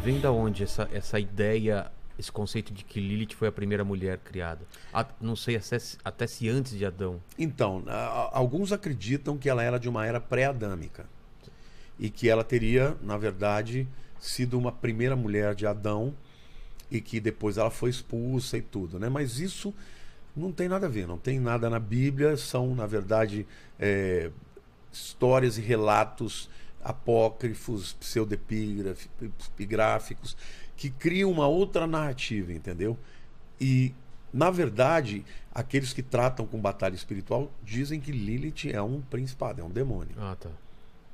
vem da onde essa ideia, esse conceito de que Lilith foi a primeira mulher criada? Não sei até se antes de Adão. Então, alguns acreditam que ela era de uma era pré-adâmica. E que ela teria, na verdade, sido uma primeira mulher de Adão e que depois ela foi expulsa e tudo, né? Mas isso não tem nada a ver, não tem nada na Bíblia, são, na verdade, histórias e relatos apócrifos, pseudepigráficos, que criam uma outra narrativa, entendeu? E, na verdade, aqueles que tratam com batalha espiritual dizem que Lilith é um principado, é um demônio. Ah, tá.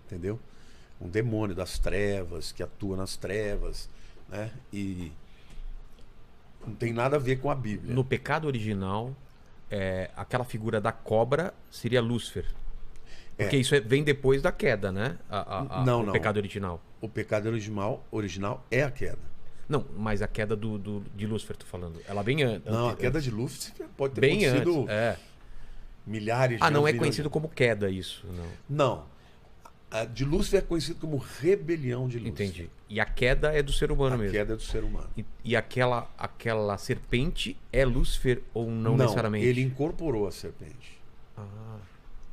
Entendeu? Um demônio das trevas, que atua nas trevas, né? E não tem nada a ver com a Bíblia. No pecado original, aquela figura da cobra seria Lúcifer. Porque isso vem depois da queda, né? Não. O pecado original. O pecado original é a queda. Não, mas a queda de Lúcifer, tô falando. Ela vem antes. Não, a queda de Lúcifer pode ter bem acontecido antes, milhares de anos. Não é milhões conhecido como queda isso, não. Não. A de Lúcifer é conhecido como rebelião de Lúcifer. Entendi. E a queda é do ser humano mesmo. A queda é do ser humano. E aquela serpente é Lúcifer ou não necessariamente? Ele incorporou a serpente. Ah.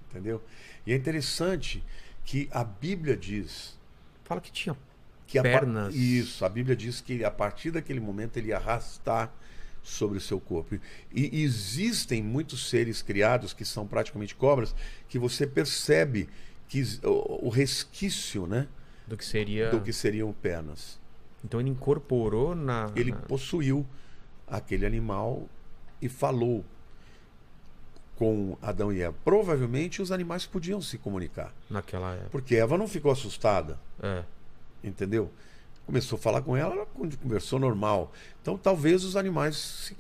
Entendeu? E é interessante que a Bíblia diz... Fala que tinha que pernas. Isso, a Bíblia diz que a partir daquele momento ele ia arrastar sobre o seu corpo. E existem muitos seres criados que são praticamente cobras, que você percebe que o resquício, né, do que seriam pernas. Então ele incorporou Ele possuiu aquele animal e falou com Adão e Eva. Provavelmente os animais podiam se comunicar. Naquela época. Porque Eva não ficou assustada. É. Entendeu? Começou a falar com ela conversou normal. Então talvez os animais se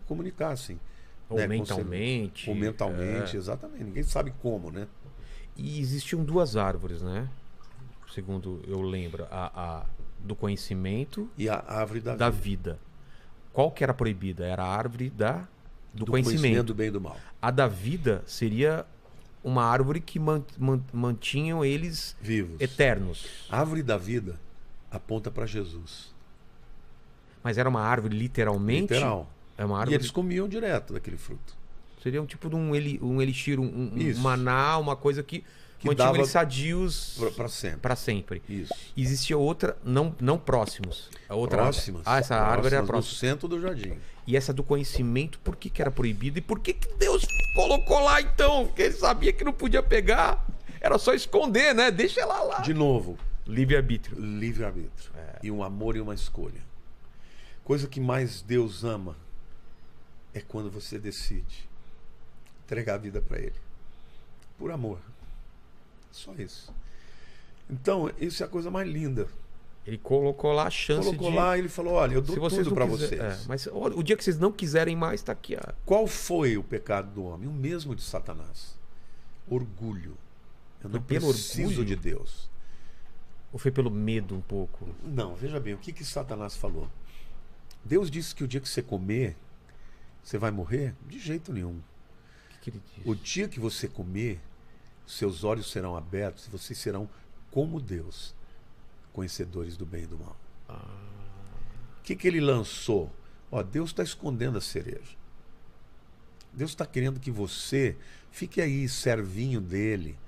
comunicassem. Ou né, mentalmente. Ou mentalmente, exatamente. Ninguém sabe como, né? E existiam duas árvores, né? Segundo eu lembro. A do conhecimento e a árvore da vida. Qual que era proibida? Era a árvore do conhecimento do bem e do mal. A da vida seria uma árvore que mantinham eles vivos, eternos. A árvore da vida aponta para Jesus. Mas era uma árvore literalmente? Literal. É uma árvore... E eles comiam direto daquele fruto. Seria um tipo de um elixir, um maná, uma coisa que mantinha eles sadios para sempre. Isso. Existia outra, não próximos. A outra próximas. Essa árvore era próxima. No centro do jardim. E essa do conhecimento, por que era proibida? E por que Deus colocou lá então? Porque ele sabia que não podia pegar. Era só esconder, né? Deixa ela lá. De novo. Livre-arbítrio. Livre-arbítrio. E um amor e uma escolha. Coisa que mais Deus ama é quando você decide entregar a vida para Ele. Por amor. Só isso. Então, isso é a coisa mais linda. Ele colocou lá a chance colocou lá, ele falou, olha, eu dou tudo para vocês. Mas o dia que vocês não quiserem mais, está aqui. Qual foi o pecado do homem? O mesmo de Satanás. Orgulho. Eu não preciso de Deus. Ou foi pelo medo um pouco? Não, veja bem, o que Satanás falou? Deus disse que o dia que você comer, você vai morrer? De jeito nenhum. O que ele disse? O dia que você comer, seus olhos serão abertos e vocês serão como Deus, conhecedores do bem e do mal. O que ele lançou? Deus está escondendo a cereja. Deus está querendo que você fique aí, servinho dele,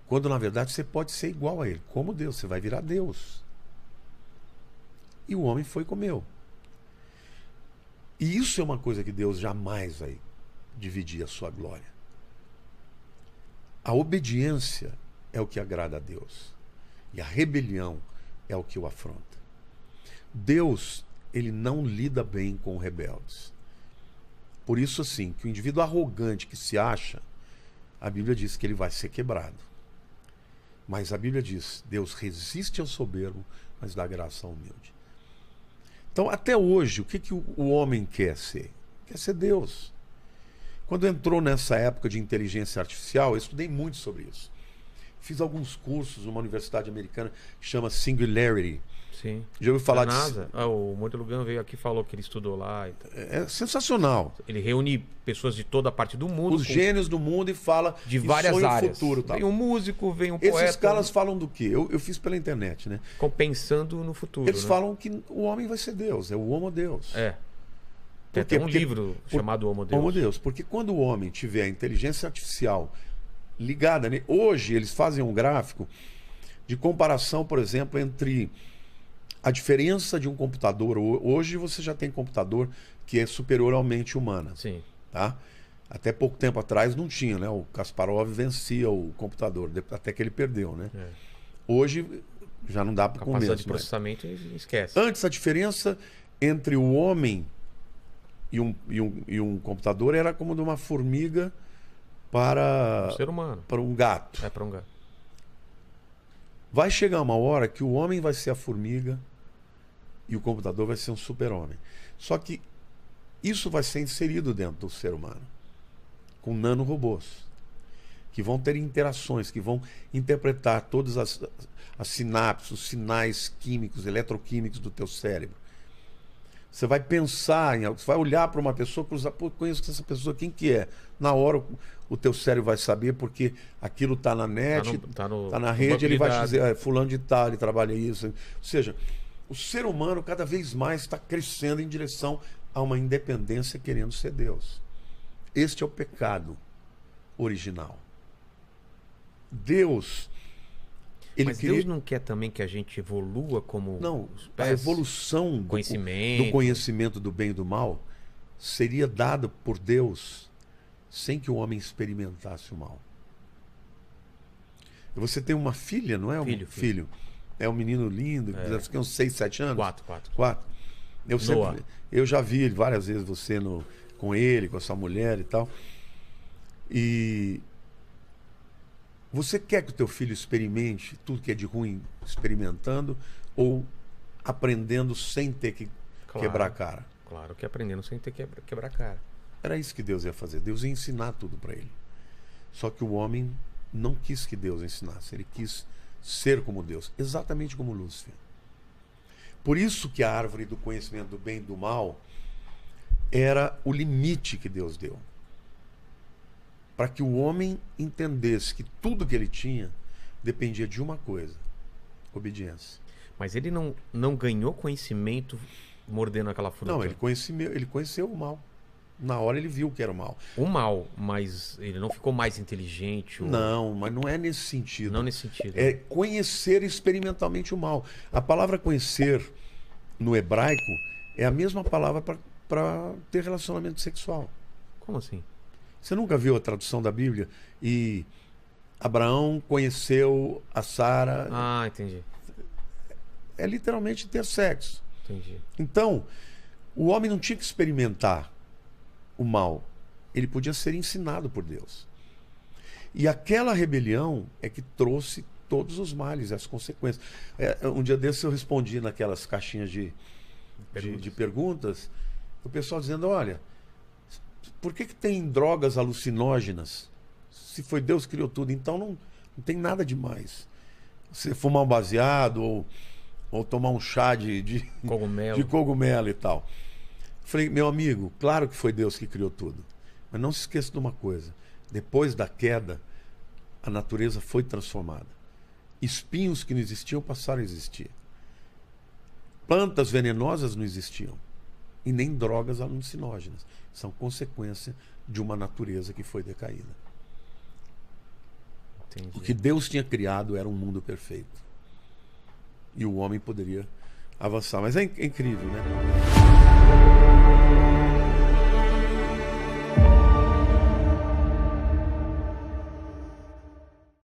quando na verdade você pode ser igual a ele, como Deus, você vai virar Deus. E o homem foi e comeu. E isso é uma coisa que Deus jamais vai dividir a sua glória. A obediência é o que agrada a Deus. E a rebelião é o que o afronta. Deus, ele não lida bem com rebeldes. Por isso, assim, que o indivíduo arrogante que se acha, a Bíblia diz que ele vai ser quebrado. Mas a Bíblia diz, Deus resiste ao soberbo, mas dá graça ao humilde. Então, até hoje, o que o homem quer ser? Quer ser Deus. Quando entrou nessa época de inteligência artificial, eu estudei muito sobre isso. fiz alguns cursos numa universidade americana que chama Singularity. Sim. Já ouviu falar Da disso? NASA? O Murilo Gun veio aqui e falou que ele estudou lá. É sensacional. Ele reúne pessoas de toda a parte do mundo. Os gênios do mundo e fala de e várias sonha o áreas. futuro, tal. Vem um músico, vem um poeta. Esses caras falam do quê? Eu fiz pela internet, né? Pensando no futuro. Eles né? falam que o homem vai ser Deus, é o Homo Deus. É. Tem Por quê? até um Porque- livro chamado Homo Deus. Homo Deus. Porque quando o homem tiver a inteligência artificial ligada, né? Hoje eles fazem um gráfico de comparação, por exemplo, entre a diferença de um computador. Hoje você já tem computador que é superior à mente humana. Sim. Tá? Até pouco tempo atrás não tinha, né? O Kasparov vencia o computador, até que ele perdeu, né? É. Hoje já não dá para com Capacidade menos, de né? processamento, esquece. Antes a diferença entre o homem e um computador era como de uma formiga para, O ser humano. para um gato. É para um gato. Vai chegar uma hora que o homem vai ser a formiga e o computador vai ser um super-homem. Só que isso vai ser inserido dentro do ser humano, com nanorobôs, que vão ter interações, que vão interpretar todas as sinapses, os sinais químicos, eletroquímicos do teu cérebro. Você vai pensar em algo, você vai olhar para uma pessoa, cruzar, pô, conheço essa pessoa, quem que é? Na hora o teu cérebro vai saber, porque aquilo está na net, Tá na rede, ele vai te dizer, fulano de tal, ele trabalha isso. Ou seja, o ser humano cada vez mais está crescendo em direção a uma independência, querendo ser Deus. Este é o pecado original. Deus, ele Mas queria... Deus não quer também que a gente evolua como Não, os a pés? evolução Conhecimento. do conhecimento do bem e do mal seria dada por Deus sem que o homem experimentasse o mal. Você tem uma filha, não é? Filho. É um menino lindo, deve ter uns 6, 7 anos? 4. Eu já vi várias vezes você com ele, com a sua mulher e tal. E você quer que o teu filho experimente tudo que é de ruim experimentando ou aprendendo sem ter que quebrar a cara? Claro que aprendendo sem ter que quebrar a cara. Era isso que Deus ia fazer. Deus ia ensinar tudo para ele. Só que o homem não quis que Deus ensinasse. Ele quis ser como Deus. Exatamente como Lúcifer. Por isso que a árvore do conhecimento do bem e do mal era o limite que Deus deu. Para que o homem entendesse que tudo que ele tinha dependia de uma coisa: obediência. Mas ele não ganhou conhecimento mordendo aquela fruta. Não, ele conheceu o mal. Na hora ele viu que era o mal. O mal, mas ele não ficou mais inteligente? Não, mas não é nesse sentido. Não nesse sentido. É conhecer experimentalmente o mal. A palavra conhecer no hebraico é a mesma palavra para ter relacionamento sexual. Como assim? Você nunca viu a tradução da Bíblia? E Abraão conheceu a Sara. Ah, entendi. É literalmente ter sexo. Entendi. Então, o homem não tinha que experimentar o mal. Ele podia ser ensinado por Deus. E aquela rebelião é que trouxe todos os males, as consequências. Um dia desses eu respondi naquelas caixinhas de perguntas, o pessoal dizendo, olha, por que tem drogas alucinógenas? Se foi Deus que criou tudo, então não tem nada demais. Você fumar um baseado ou tomar um chá de cogumelo e tal. Falei, meu amigo, claro que foi Deus que criou tudo. Mas não se esqueça de uma coisa. Depois da queda, a natureza foi transformada. Espinhos que não existiam passaram a existir. Plantas venenosas não existiam. E nem drogas alucinógenas. São consequência de uma natureza que foi decaída. Entendi. O que Deus tinha criado era um mundo perfeito. E o homem poderia avançar. Mas é incrível, né?